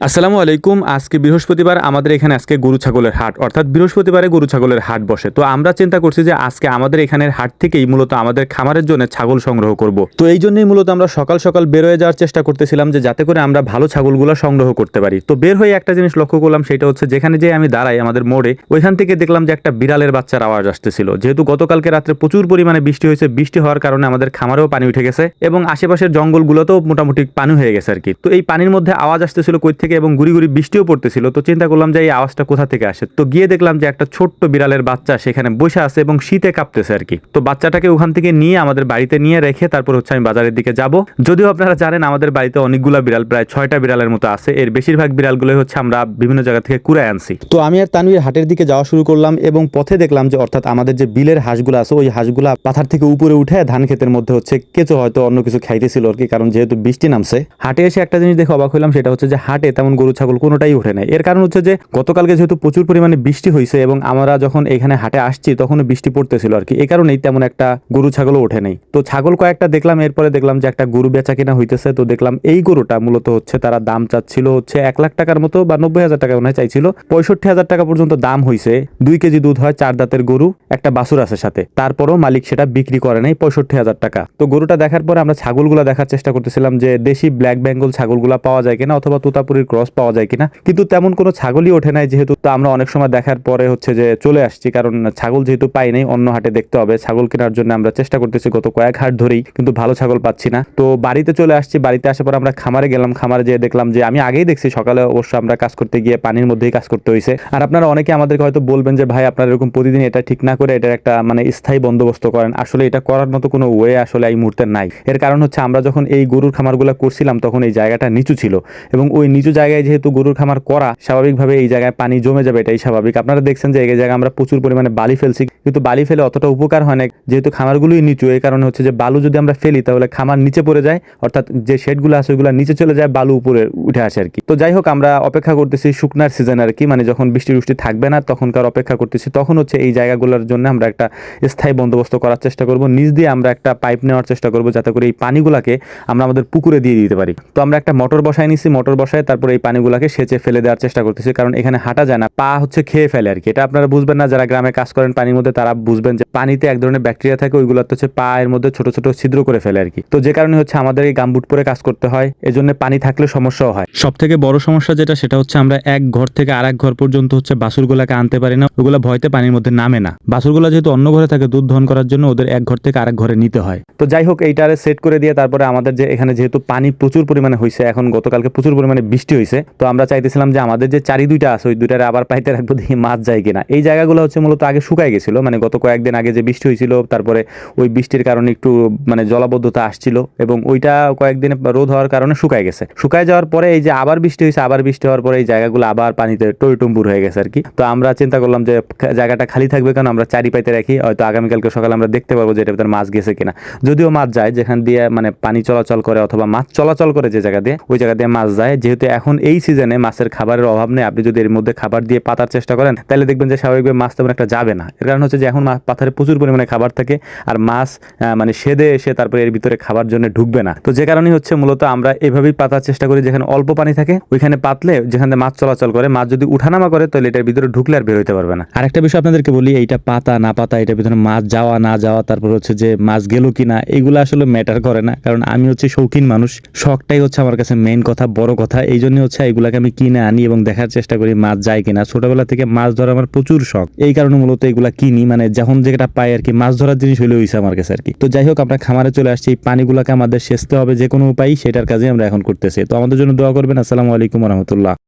আসসালামু আলাইকুম। আজকে বৃহস্পতিবার, আমাদের এখানে আজকে গরু ছাগলের হাট, অর্থাৎ বৃহস্পতিবারে গরু ছাগলের হাট বসে। তো আমরা চিন্তা করছি যে আজকে আমাদের এখানের হাট থেকেই মূলত আমাদের খামারের জন্য ছাগল সংগ্রহ করব। তো এই জন্যই মূলত আমরা সকাল সকাল বের হয়ে যাওয়ার চেষ্টা করতেছিলাম যে যাতে করে আমরা ভালো ছাগলগুলো সংগ্রহ করতে পারি। তো বের হয়ে একটা জিনিস লক্ষ্য করলাম, সেটা হচ্ছে যেখানে যে আমি দাঁড়াই আমাদের মোড়ে, ওইখান থেকে দেখলাম যে একটা বিড়ালের বাচ্চার আওয়াজ আসতেছিল। যেহেতু গতকালকে রাত্রে প্রচুর পরিমাণে বৃষ্টি হয়েছে, বৃষ্টি হওয়ার কারণে আমাদের খামারেও পানি উঠে গেছে এবং আশেপাশের জঙ্গলগুলোতেও মোটামুটি পানি হয়ে গেছে আর কি। তো এই পানির মধ্যে আওয়াজ আসতেছিল কই থেকে এবং গুড়ি গুড়ি বৃষ্টিও পড়তেছিল। তো চিন্তা করলাম যে এই আওয়াজটা কোথা থেকে আসে। তো গিয়ে দেখলাম যে একটা ছোট্ট বিড়ালের বাচ্চা সেখানে বসে আছে এবং শীতে কাঁপতেছে আর কি। তো বাচ্চাটাকে ওখান থেকে নিয়ে আমাদের বাড়িতে নিয়ে রেখে তারপর হচ্ছে আমি বাজারের দিকে যাব। যদিও আপনারা জানেন আমাদের বাড়িতে অনেকগুলো বিড়াল, প্রায় 6টা বিড়ালের মতো আছে। এর বেশিরভাগ বিড়ালগুলোই হচ্ছে আমরা বিভিন্ন জায়গা থেকে কুড়ায় আনছি। তো আমি আর তানভীর হাটের দিকে যাওয়া শুরু করলাম এবং পথে দেখলাম যে অর্থাৎ আমাদের যে বিলের হাঁসগুলো আছে ওই হাঁসগুলা পাথার থেকে উপরে উঠে ধান ক্ষেতের মধ্যে হচ্ছে কেঁচো হয়তো অন্য কিছু খাইতেছিল আর কি, কারণ যেহেতু বৃষ্টি নামছে। হাটে এসে একটা জিনিস দেখে অবাক হলাম, সেটা হচ্ছে যে হাটে তেমন গরু ছাগল কোনোটাই ওঠে নাই। এর কারণ হচ্ছে যে গতকালকে যেহেতু প্রচুর পরিমাণে বৃষ্টি হয়েছে এবং আমরা যখন এখানে হাটে আসছি তখনও বৃষ্টি পড়তেছিল আর কি, এই কারণেই তেমন একটা গরু ছাগলও ওঠে নাই। তো ছাগল কয়েকটা দেখলাম, এরপরে দেখলাম যে একটা গরু বেচা কিনা হইতেছে। তো দেখলাম এই গরুটা মূলত হচ্ছে তারা দাম চাচ্ছিল হচ্ছে 1 লাখ টাকার মতো বা 90,000 টাকা মনে হয় চাইছিল। 65,000 টাকা পর্যন্ত দাম হয়েছে। 2 কেজি দুধ হয়, 4 দাঁতের গরু, একটা বাছুর আছে সাথে। তারপরও মালিক সেটা বিক্রি করে নাই 65,000 টাকা। তো গরুটা দেখার পরে আমরা ছাগলগুলা দেখার চেষ্টা করতেছিলাম যে দেশি ব্ল্যাক বেঙ্গল ছাগলগুলা পাওয়া যায় কিনা অথবা তোতাপুরির ক্রস পাওয়া যায় কিনা, কিন্তু তেমন কোনো ছাগলই ওঠে নাই। যেহেতু তো আমরা অনেক সময় দেখার পরে হচ্ছে যে চলে আসছি, কারণ ছাগল যেহেতু পাই নাই, অন্য হাটে দেখতে হবে। ছাগল কেনার জন্য আমরা চেষ্টা করতেছি গত কয়েক হাট ধরেই, কিন্তু ভালো ছাগল পাচ্ছি না। তো বাড়িতে চলে আসছি। বাড়িতে আসার পর আমরা খামারে গেলাম। খামারে যেয়ে দেখলাম যে আমি আগেই দেখছি সকালে অবশ্য আমরা কাজ করতে গিয়ে পানির মধ্যেই কাজ করতে হয়েছে। আর আপনারা অনেকে আমাদেরকে হয়তো বলবেন যে ভাই আপনারা এরকম প্রতিদিন এটা ঠিক না করে এটার একটা মানে স্থায়ী বন্দোবস্ত করেন। আসলে এটা করার মতো কোনো ওয়ে আসলে এই মুহূর্তে নাই। এর কারণ হচ্ছে আমরা যখন এই গরুর খামারগুলো করছিলাম তখন এই জায়গাটা নিচু ছিল এবং ওই নিচু জায়গায় যেহেতু গরুর খামার করা, স্বাভাবিকভাবে এই জায়গায় পানি জমে যাবে, এটাই স্বাভাবিক। আপনারা দেখছেন যে এই জায়গায় আমরা প্রচুর পরিমাণে বালি ফেলছি, কিন্তু বালি ফেলে অতটা উপকার হয় না, যেহেতু খামারগুলোই নিচু। এই কারণে হচ্ছে যে বালু যদি আমরা ফেলি তাহলে খামার নিচে পড়ে যায়, অর্থাৎ যে শেডগুলো আছে ওইগুলো নিচে চলে যায়, বালু উপরে উঠে আসে আর কি। তো যাই হোক, আমরা অপেক্ষা করতেছি শুকনার সিজন আর কি, মানে যখন বৃষ্টি থাকবে না তখনকার অপেক্ষা করতেছি। তখন হচ্ছে এই জায়গাগুলোর জন্য আমরা একটা স্থায়ী বন্দোবস্ত করার চেষ্টা করব। নিচ দিয়ে আমরা একটা পাইপ নেওয়ার চেষ্টা করব যাতে করে এই পানিগুলাকে আমরা আমাদের পুকুরে দিয়ে দিতে পারি। তো আমরা একটা মোটর বসায় নিছি, মোটর বসায় তারপর এই পানিগুলাকে সেচে ফেলে দেওয়ার চেষ্টা করতেছি, কারণ এখানে হাঁটা যায় না, পা হচ্ছে খেয়ে ফেলে আর কি। এটা আপনারা বুঝবেন না যারা গ্রামে কাজ করেন পানির মধ্যে, তারা বুঝবেন যে পানিতে এক ধরনের ব্যাকটেরিয়া থাকে, ওইগুলো হচ্ছে পায়ের মধ্যে ছোট ছোট ছিদ্র করে ফেলে আর কি। তো যে কারণে হচ্ছে আমাদের এই গামবুট পরে কাজ করতে হয়, এজন্য পানি থাকলে সমস্যাও হয়। সব থেকে বড় সমস্যা যেটা, সেটা হচ্ছে আমরা এক ঘর থেকে আরেক ঘর পর্যন্ত হচ্ছে বাছুরগুলাকে আনতে পারি না, ওগুলো ভয়তে পানির মধ্যে নামে না। বাছুরগুলা যেহেতু অন্য ঘরে থাকে, দুধ দহন করার জন্য ওদের এক ঘর থেকে আরেক ঘরে নিতে হয়। তো যাই হোক, এইটারে সেট করে দিয়ে তারপরে আমাদের যে এখানে যেহেতু পানি প্রচুর পরিমাণে হয়েছে, এখন গতকালকে প্রচুর পরিমাণে বৃষ্টি হয়েছে, তো আমরা চাইতেছিলাম যে আমাদের যে চারি দুইটা আছে ওই দুইটারে আবার পাইতে রাখবো, দেখি মাছ যায় কিনা। এই জায়গাগুলো হচ্ছে মূলত আগে শুকাই গেছিল, মানে গত কয়েকদিন আগে যে বৃষ্টি হয়েছিল, তারপরে ওই বৃষ্টির কারণে একটু মানে জলাবদ্ধতা আসছিল এবং ওইটা কয়েকদিন রোদ হওয়ার কারণে শুকাই গেছে। শুকাই যাওয়ার পরে এই যে আবার বৃষ্টি হয়েছে, আবার বৃষ্টি হওয়ার পরে এই জায়গাগুলো আবার পানিতে টইটুম্বুর হয়ে গেছে আর কি। তো আমরা চিন্তা করলাম যে জায়গাটা খালি থাকবে, কারণ আমরা চারি পাইতে রাখি, হয়তো আগামীকালকে সকালে আমরা দেখতে পারবো যে এটার ভিতরে মাছ গেছে কিনা। যদিও মাছ যায় যেখান দিয়ে মানে পানি চলাচল করে অথবা মাছ চলাচল করে যে জায়গা দিয়ে, ওই জায়গা দিয়ে মাছ যায়। যেহেতু এখন এই সিজনে মাছের খাবারের অভাব নেই, আপনি যদি এর মধ্যে খাবার দিয়ে পাতার চেষ্টা করেন তাহলে দেখবেন যে স্বাভাবিকভাবে মাছ তেমন একটা যাবে না। এর কারণ হচ্ছে যে এখন পাথারে প্রচুর পরিমাণে খাবার থাকে আর মাছ মানে সেদে এসে তারপরে এর ভিতরে খাবার জন্য ঢুকবে না। তো যে কারণে হচ্ছে মূলত আমরা এভাবেই পাতার চেষ্টা করি, যেখানে অল্প পানি থাকে ওইখানে পাতলে, যেখানে মাছ চলাচল করে, মাছ যদি উঠানামা করে তাহলে এটার ভিতরে ঢুকলে আর বের হইতে পারবে না। আরেকটা বিষয় আপনাদেরকে বলি, এইটা পাতা না পাতা, এটার ভিতরে মাছ যাওয়া না যাওয়া, তারপর হচ্ছে যে মাছ গেল কিনা, এগুলো আসলে ম্যাটার করে না, কারণ আমি হচ্ছে শৌখিন মানুষ, শখটাই হচ্ছে আমার কাছে মেইন কথা, বড় কথা। এই জন্য হচ্ছে এগুলাকে আমি কিনে আনি এবং দেখার চেষ্টা করি মাছ যায় কিনা। ছোটবেলা থেকে মাছ ধরা আমার প্রচুর শখ, এই কারণে মূলত এগুলা কিনি, মানে যখন যেটা পাই আর কি, মাছ ধরার জিনিস হইলে হইছে আমার কাছে আর কি। তো যাই হোক, আমরা খামারে চলে আসছি, এই পানিগুলাকে আমাদের সেচতে হবে যে কোনো উপায়, সেটার কাজে আমরা এখন করতেছি। তো আমাদের জন্য দোয়া করবেন। আসসালামু আলাইকুম রহমতুল্লাহ।